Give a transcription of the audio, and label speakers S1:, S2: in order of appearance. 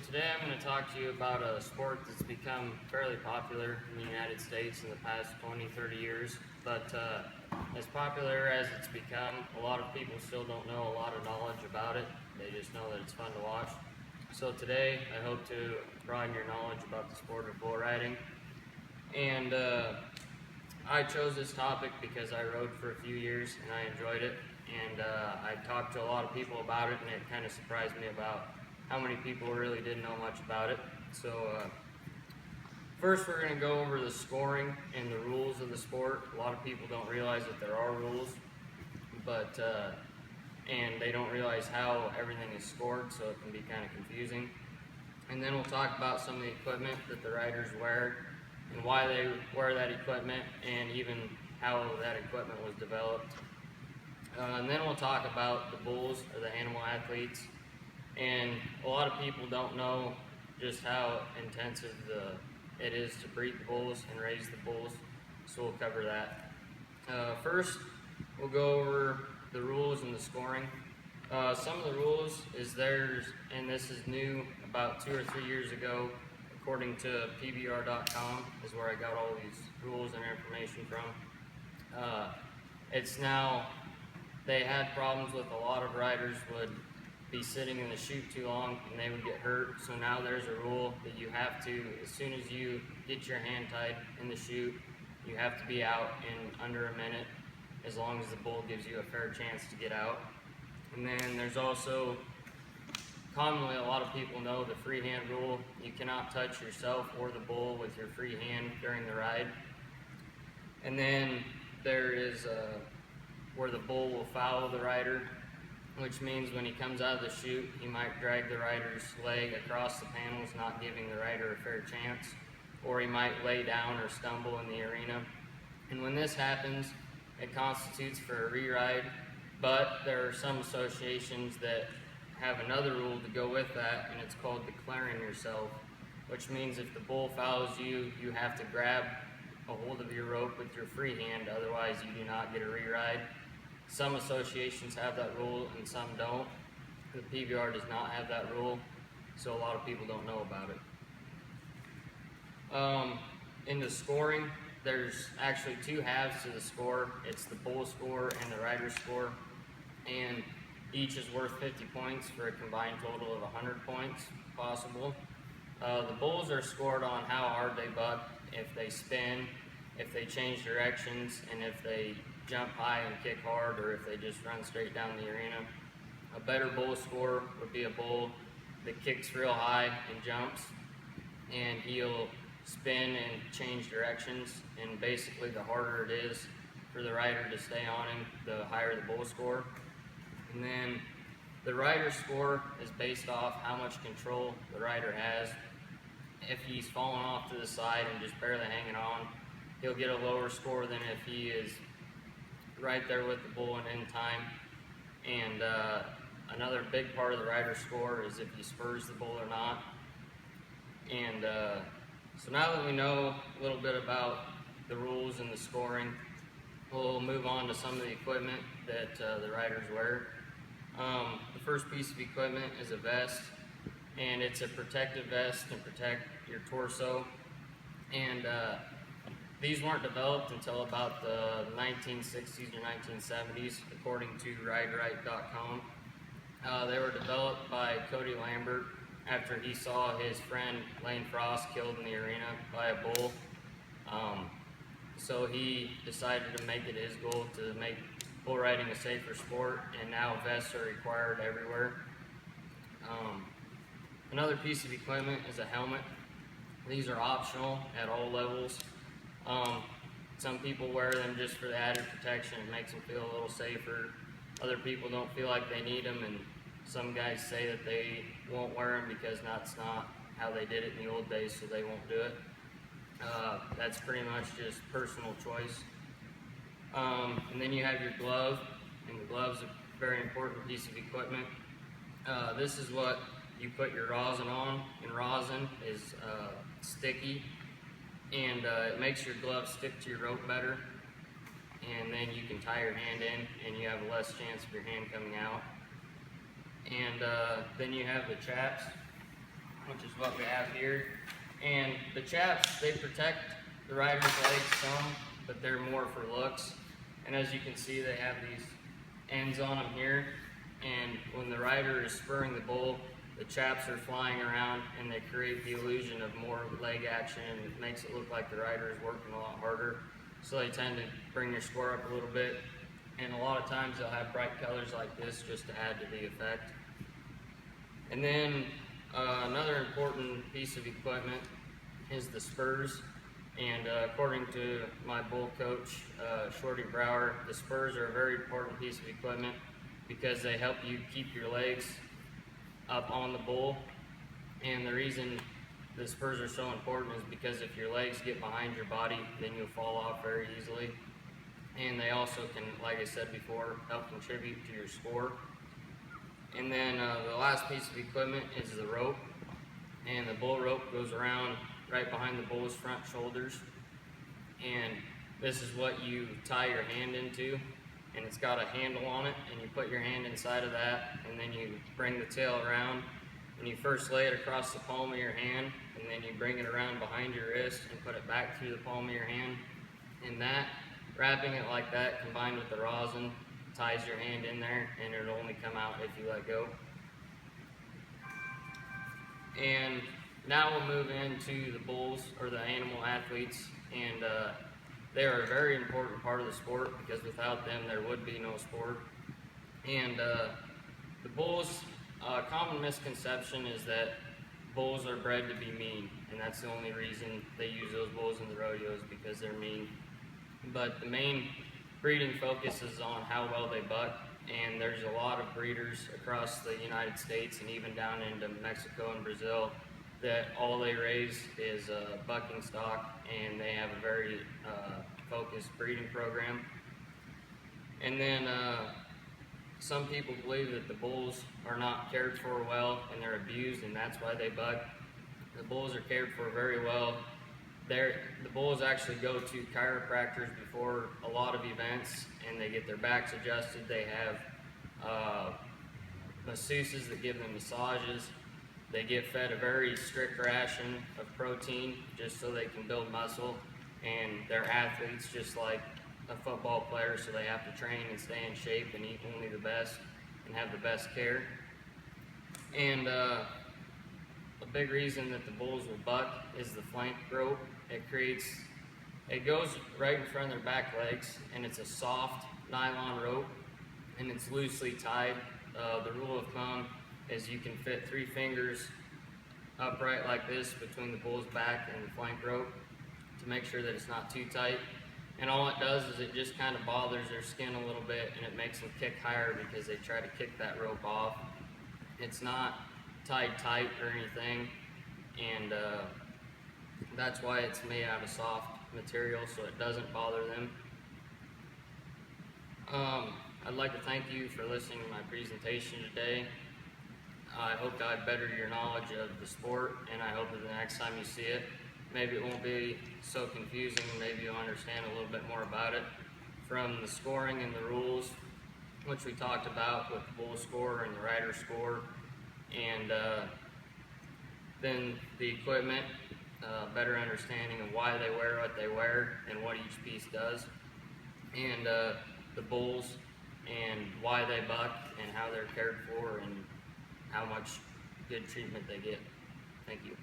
S1: Today I'm going to talk to you about a sport that's become fairly popular in the United States in the past 20-30 years, but as popular as it's become, a lot of people still don't know a lot of knowledge about it. They just know that it's fun to watch. So today I hope to broaden your knowledge about the sport of bull riding. And I chose this topic because I rode for a few years and I enjoyed it, and I talked to a lot of people about it, and it kind of surprised me about how many people really didn't know much about it. So first we're going to go over the scoring and the rules of the sport. A lot of people don't realize that there are rules, but and they don't realize how everything is scored, so it can be kind of confusing. And then we'll talk about some of the equipment that the riders wear and why they wear that equipment, and even how that equipment was developed. And then we'll talk about the bulls, or the animal athletes. And a lot of people don't know just how intensive it is to breed the bulls and raise the bulls, so we'll cover that. First, we'll go over the rules and the scoring. Some of the rules is and this is new about 2 or 3 years ago, according to PBR.com is where I got all these rules and information from. It's now, they had problems with a lot of riders would be sitting in the chute too long and they would get hurt. So now there's a rule that you have to, as soon as you get your hand tied in the chute, you have to be out in under a minute, as long as the bull gives you a fair chance to get out. And then there's also, commonly a lot of people know the free hand rule. You cannot touch yourself or the bull with your free hand during the ride. And then there is where the bull will follow the rider, which means when he comes out of the chute, he might drag the rider's leg across the panels, not giving the rider a fair chance, or he might lay down or stumble in the arena. And when this happens, it constitutes for a re-ride, but there are some associations that have another rule to go with that, and it's called declaring yourself, which means if the bull follows you, you have to grab a hold of your rope with your free hand, otherwise you do not get a re-ride. Some associations have that rule and some don't. The PBR does not have that rule, so a lot of people don't know about it. In the scoring, there's actually 2 halves to the score. It's the bull score and the rider score, and each is worth 50 points for a combined total of 100 points possible. The bulls are scored on how hard they buck, if they spin, if they change directions, and if they jump high and kick hard, or if they just run straight down the arena. A better bull score would be a bull that kicks real high and jumps, and he'll spin and change directions, and basically the harder it is for the rider to stay on him, the higher the bull score. And then the rider score is based off how much control the rider has. If he's falling off to the side and just barely hanging on, he'll get a lower score than if he is right there with the bull and in time. And another big part of the rider score is if he spurs the bull or not. And so now that we know a little bit about the rules and the scoring, we'll move on to some of the equipment that the riders wear. The first piece of equipment is a vest, and it's a protective vest to protect your torso. And these weren't developed until about the 1960s or 1970s, according to RideRight.com. They were developed by Cody Lambert after he saw his friend Lane Frost killed in the arena by a bull. So he decided to make it his goal to make bull riding a safer sport, and now vests are required everywhere. Another piece of equipment is a helmet. These are optional at all levels. Some people wear them just for the added protection. It makes them feel a little safer. Other people don't feel like they need them, and some guys say that they won't wear them because that's not how they did it in the old days, so they won't do it. That's pretty much just personal choice. And then you have your glove, and the glove's a very important piece of equipment. This is what you put your rosin on, and rosin is sticky, and it makes your glove stick to your rope better, and then you can tie your hand in and you have less chance of your hand coming out. And then you have the chaps. which is what we have here. And the chaps, they protect the rider's legs some, but they're more for looks. And as you can see, they have these ends on them here. And when the rider is spurring the bull, the chaps are flying around and they create the illusion of more leg action, and it makes it look like the rider is working a lot harder. So they tend to bring your score up a little bit. And a lot of times they'll have bright colors like this just to add to the effect. And then another important piece of equipment is the spurs. And according to my bull coach, Shorty Brower, the spurs are a very important piece of equipment because they help you keep your legs up on the bull. And the reason the spurs are so important is because if your legs get behind your body, then you'll fall off very easily. And they also can, like I said before, help contribute to your score. And then the last piece of equipment is the rope. And the bull rope goes around right behind the bull's front shoulders. And this is what you tie your hand into. And it's got a handle on it, and you put your hand inside of that, and then you bring the tail around. And you first lay it across the palm of your hand, and then you bring it around behind your wrist and put it back through the palm of your hand. And that, wrapping it like that, combined with the rosin, ties your hand in there, and it'll only come out if you let go. And now we'll move into the bulls, or the animal athletes, and they are a very important part of the sport because without them there would be no sport. And the bulls, a common misconception is that bulls are bred to be mean, and that's the only reason they use those bulls in the rodeos, because they're mean. But the main breeding focus is on how well they buck, and there's a lot of breeders across the United States and even down into Mexico and Brazil that all they raise is bucking stock, and they have a very focused breeding program. And then some people believe that the bulls are not cared for well and they're abused, and that's why they buck. The bulls are cared for very well. The bulls actually go to chiropractors before a lot of events, and they get their backs adjusted. They have masseuses that give them massages. They get fed a very strict ration of protein just so they can build muscle, and they're athletes just like a football player, so they have to train and stay in shape and eat only the best and have the best care. And a big reason that the bulls will buck is the flank rope. It goes right in front of their back legs, and it's a soft nylon rope, and it's loosely tied. The rule of thumb is you can fit 3 fingers upright like this between the bull's back and the flank rope to make sure that it's not too tight. And all it does is it just kind of bothers their skin a little bit, and it makes them kick higher because they try to kick that rope off. It's not tied tight or anything, and that's why it's made out of soft material, so it doesn't bother them. I'd like to thank you for listening to my presentation today. I hope I bettered your knowledge of the sport, and I hope that the next time you see it, maybe it won't be so confusing. Maybe you'll understand a little bit more about it. From the scoring and the rules, which we talked about with the bull score and the rider score, and then the equipment, better understanding of why they wear what they wear and what each piece does, and the bulls and why they buck and how they're cared for and how much good treatment they get. Thank you.